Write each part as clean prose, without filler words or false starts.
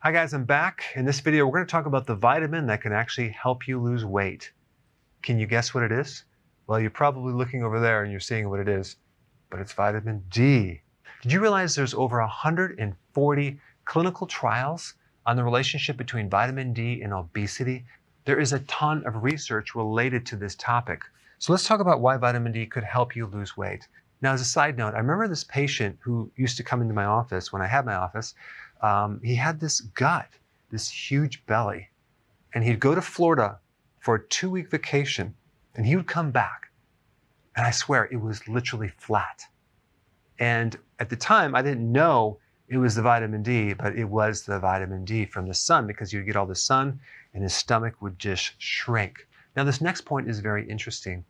Hi guys, I'm back. In this video, we're going to talk about the vitamin that can actually help you lose weight. Can you guess what it is? Well, you're probably looking over there and you're seeing what it is, but it's vitamin D. Did you realize there's over 140 clinical trials on the relationship between vitamin D and obesity? There is a ton of research related to this topic. So let's talk about why vitamin D could help you lose weight. Now, as a side note, I remember this patient who used to come into my office when I had my office. He had this gut, this huge belly, and he'd go to Florida for a 2-week vacation, and he would come back, and I swear it was literally flat. And at the time, I didn't know it was the vitamin D, but it was the vitamin D from the sun, because you'd get all the sun, and his stomach would just shrink. Now, this next point is very interesting.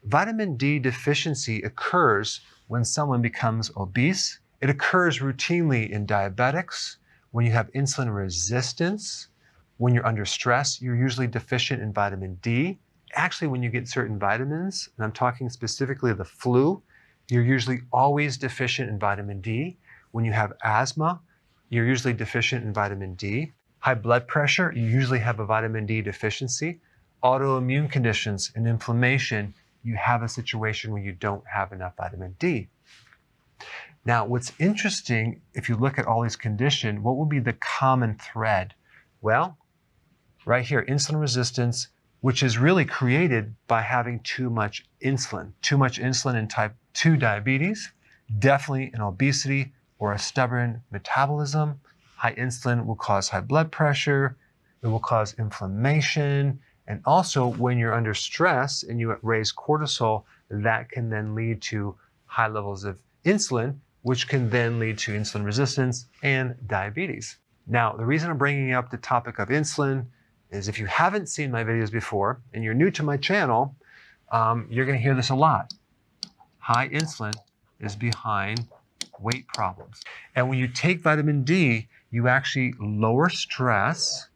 Vitamin D deficiency occurs when someone becomes obese. It occurs routinely in diabetics, when you have insulin resistance, when you're under stress, you're usually deficient in vitamin D. Actually, when you get certain vitamins, and I'm talking specifically of the flu, you're usually always deficient in vitamin D. When you have asthma, you're usually deficient in vitamin D. High blood pressure, you usually have a vitamin D deficiency. Autoimmune conditions and inflammation, you have a situation where you don't have enough vitamin D. Now, what's interesting, if you look at all these conditions, what would be the common thread? Well, right here, insulin resistance, which is really created by having too much insulin. Too much insulin in type 2 diabetes, definitely in obesity or a stubborn metabolism. High insulin will cause high blood pressure, it will cause inflammation, and also when you're under stress and you raise cortisol, that can then lead to high levels of insulin, which can then lead to insulin resistance and diabetes. Now, the reason I'm bringing up the topic of insulin is if you haven't seen my videos before and you're new to my channel, you're going to hear this a lot. High insulin is behind weight problems. And when you take vitamin D, you actually lower stress,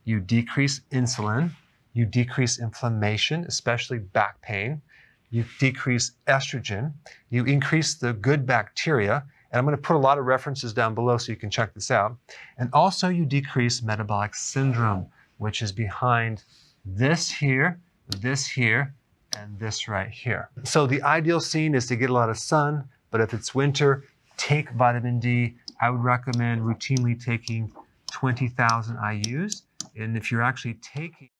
you decrease insulin, you decrease inflammation, especially back pain, you decrease estrogen, you increase the good bacteria, and I'm going to put a lot of references down below so you can check this out. And also you decrease metabolic syndrome, which is behind this here, and this right here. So the ideal scene is to get a lot of sun, but if it's winter, take vitamin D. I would recommend routinely taking 20,000 IUs. And if you're actually taking